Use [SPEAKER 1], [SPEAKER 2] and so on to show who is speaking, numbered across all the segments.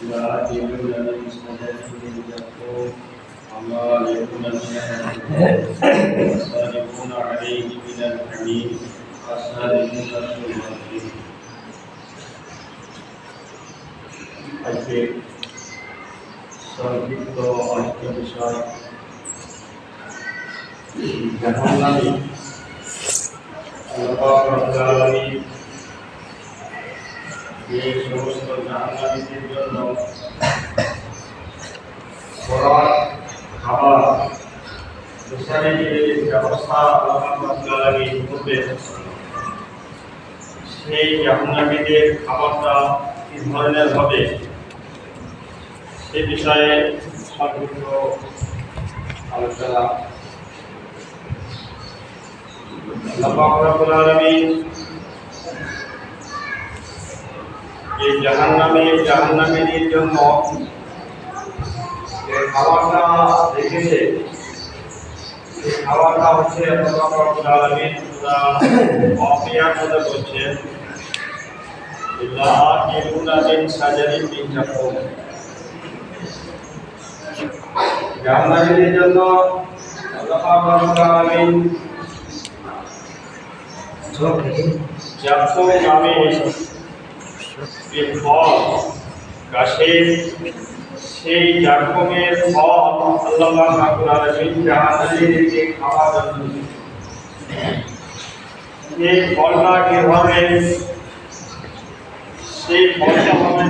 [SPEAKER 1] يؤمنون بالصلاة يقول وما يكون الصادقون عليه من الحميد الصادقون الصادقين আজকে সংক্ষিপ্ত আরেকটা বিষয় জাহান্নামী আল্লাহ রাব্বুল আলামিন যে সমস্ত জাহান্নামীদের জন্য খাবার বিশালের ব্যবস্থা আল্লাহ রাব্বুল আলামিন করবেন, সেই জাহান্নামীদের খাবারটা কি ধরনের হবে সে বিষয়ে সংক্ষিপ্ত আলোচনা। আল্লাহ রাব্বুল আলামিন এই জাহান্নামীদের জন্য যে খাবারটা রেখেছে, সেই খাবারটা হচ্ছে আল্লাহ রাব্বুল আলামিন সূরা ওয়াকিয়ার মধ্যে বলছেন লা ইয়াকুনা মিন শাজারিন মিন জাকুম। জাহান্নামীদের জন্য আল্লাহ রাব্বুল আলামিন জাকুম নামে যে ফল গাছের, সেই জাকুমের ফল আল্লাহ রাব্বুল আলামিন জাহান্নামীদেরকে খাওয়াবেন। এই ফলটা কি হবে? সেই ফলটা হবে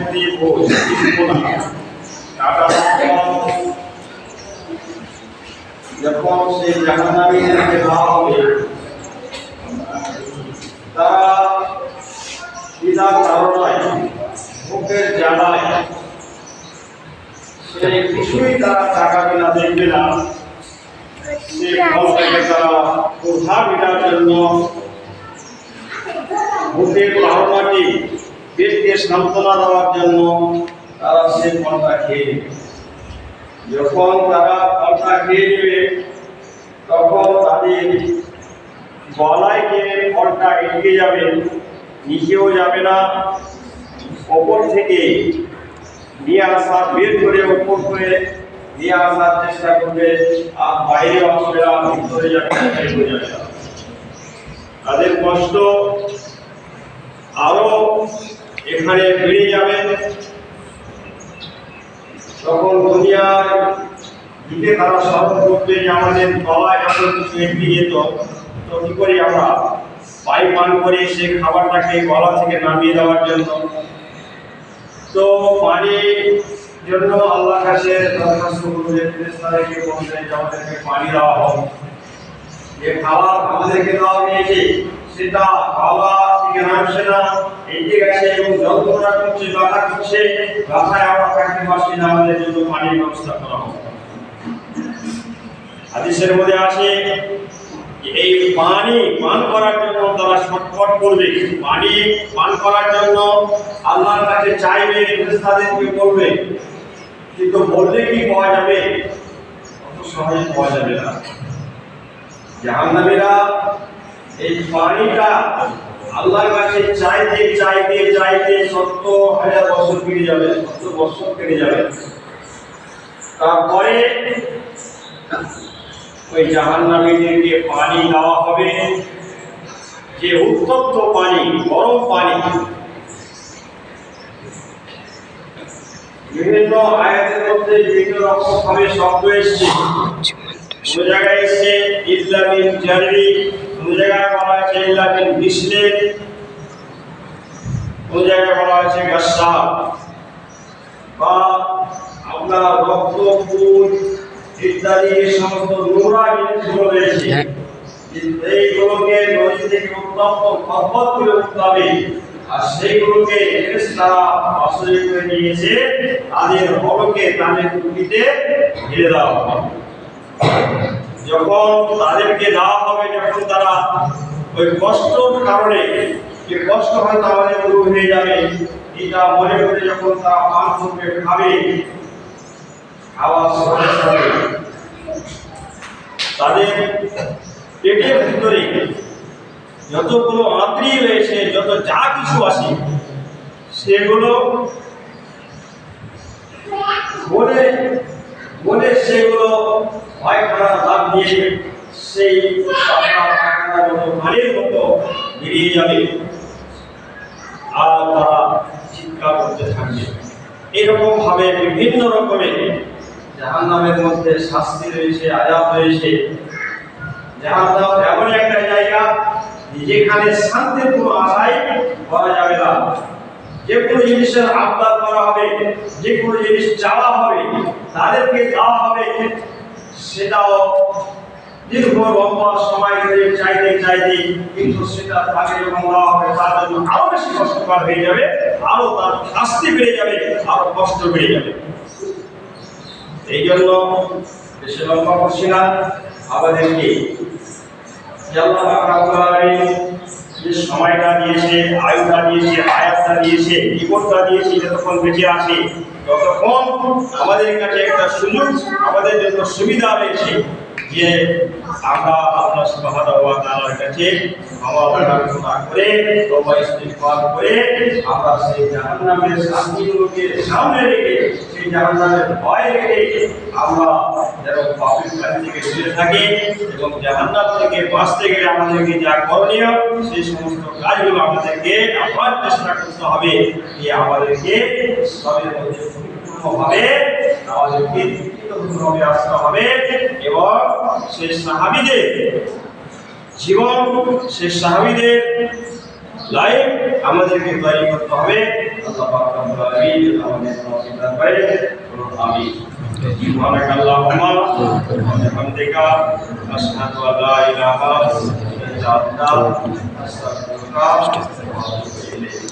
[SPEAKER 1] যখন সেই জাহান্নামীদেরকে দেওয়া হবে, তারা বিনা কারণে মুখের জ্বালায় সেই কিছুই তারা টাকা বিনা দেখবে না। সেই ফলটাকে তারা কোথা বিটার জন্য মুখের বারোটাটি পেটকে সান্ত্বনা দেওয়ার জন্য তারা সেই ফলটা খেয়ে নেবে। যখন তারা ফলটা খেয়ে নেবে, তখন তাদের গলায় গিয়ে ফলটা এঁকে যাবে, নিচেও যাবে না, ওপর থেকে নিয়ে আসা বের করে ওপর করে নিয়ে আসার চেষ্টা করবে, আর বাইরে আসবে না, ভিতরে যাবে না। তাদের কষ্ট আরো এখানে বেড়ে যাবে। তখন দুনিয়ার দিকে তারা স্মরণ করবে যে আমাদের গলায় যখন কিছু এগিয়ে যেত, তো কি করি আমরা পানি পান করে সেই খাবারটাকে গলা থেকে নামিয়ে দেওয়ার জন্য। তো পানির জন্য আল্লাহ কাছে দরখাস্ত করবে, ফেরেশতাদেরকে বলবে যে আমাদেরকে পানি দেওয়া হোক। যে খাবার আমাদেরকে দেওয়া হয়েছে সেটা খাওয়া থেকে নামছে না, এগিয়ে গেছে এবং যন্ত্রণা করছে, ব্যথা করছে, ব্যথায় আমরা থাকতে পারছি না, আমাদের জন্য পানির ব্যবস্থা করা হোক। হাদিসের মধ্যে আছে এই পানি পান করার জন্য তারা ছটফট করবে, পানি পান করার জন্য আল্লাহর কাছে চাইবে, ফেরেশতাদেরকে বলবে, কিন্তু বললে কি পাওয়া যাবে? অত সহজে পাওয়া যাবে না। জাহান্নামীরা এই পানিটা আল্লাহর কাছে চাইতে চাইতে চাইতে 70,000 বছর কেটে যাবে, 70 বছর কেটে যাবে। তারপরে ওই জাহান্নামীদেরকে পানি দেওয়া হবে, যে উত্তপ্ত পানি, গরম পানি। বিভিন্ন আয়াতের মধ্যে বিভিন্ন রকম ভাবে শব্দ এসছে। কোন জায়গায় এসছে ইল্লা মিন জারি, কোন জায়গায় বলা হয়েছে ইল্লা মিন বিসলিন, কোন জায়গায় বলা হয়েছে গাসসা, বা আপনার রক্ত, ফুল ইত্যাদি সমস্ত নোংরা জিনিসগুলো রয়েছে, এইগুলোকে নদী থেকে উত্তপ্ত খরবত করে উঠতে হবে। আর সেইগুলোকে ফেরেশতারা আশ্রয় করে নিয়েছে, তাদের হলকে তাদের টুপিতে ঢেলে দেওয়া হবে। যখন তাদেরকে দেওয়া হবে, যখন তারা ওই কষ্টের কারণে, যে কষ্ট হয়তো আমাদের দূর হয়ে যাবে, এটা মনে করে যখন তারা পান করবে, খাবে, খাওয়ার সাথে সাথে তাদের পেটের ভিতরে যতগুলো আঁতড়ি রয়েছে, যত যা কিছু আছে, সেগুলো বলে বলে সেগুলো পায়খানা লাভ দিয়ে সেই পায়খানার মতো পানির মতো বেরিয়ে যাবে আর তারা চিৎকার করতে থাকবে। এরকম ভাবে বিভিন্ন রকমের জাহান্নামের মধ্যে শাস্তি রয়েছে, আযাব রয়েছে। জাহান্নাম এমন একটা জায়গা যেখানে শান্তির কোনো আশাই করা যাবে না। যে কোনো জিনিসের আবদার করা হবে, যে কোনো জিনিস চাওয়া হবে, তাদেরকে দেওয়া হবে, সেটাও দীর্ঘ লম্বা সময় ধরে চাইতে চাইতে কিন্তু সেটা তাকে যখন দেওয়া হবে তার জন্য আরো বেশি কষ্টকর হয়ে যাবে, আরো তার শাস্তি বেড়ে যাবে, আরো কষ্ট বেড়ে যাবে। এই জন্য বেশি লম্বা করছি না, আমাদেরকে আল্লাহ রাব্বুল আলামিন যে সময়টা দিয়েছে, আয়ুটা দিয়েছে, হায়াতটা দিয়েছে, জীবনটা দিয়েছে, যতক্ষণ বেঁচে আছি ততক্ষণ আমাদের কাছে একটা সুযোগ, আমাদের জন্য সুবিধা রয়েছে যে আমরা আল্লাহ সুবহানাহু ওয়া তাআলার কাছে ক্ষমা প্রার্থনা করে, তওবা ইস্তিগফার করে আমরা সেই জাহান্নামের শাস্তিগুলোকে সামনে রেখে, সেই জাহান্নামের ভয় রেখে আমরা যেন পাপের কাজ থেকে দূরে থাকি এবং জাহান্নাম থেকে বাঁচতে গেলে আমাদেরকে যা করণীয় সেই সমস্ত কাজগুলো আমাদেরকে আবার চেষ্টা করতে হবে। যে আমাদেরকে সবের মধ্যে পরিপূর্ণভাবে আমাদেরকে ভাবে আসতে হবে এবং সেই সাহাবীদের জীবন, সেই সাহাবীদের লাইফ আমাদেরকে তৈরি করতে হবে। আল্লাহ পাক রব্বুল আলামিন আমাদের তৌফিক দান করেন। আমিন। সুবহানাকাল্লাহুম্মা ওয়া বিহামদিকা আশহাদু আল্লা ইলাহা ইল্লা আনতা আস্তাগফিরুকা ওয়া আতুবু ইলাইক।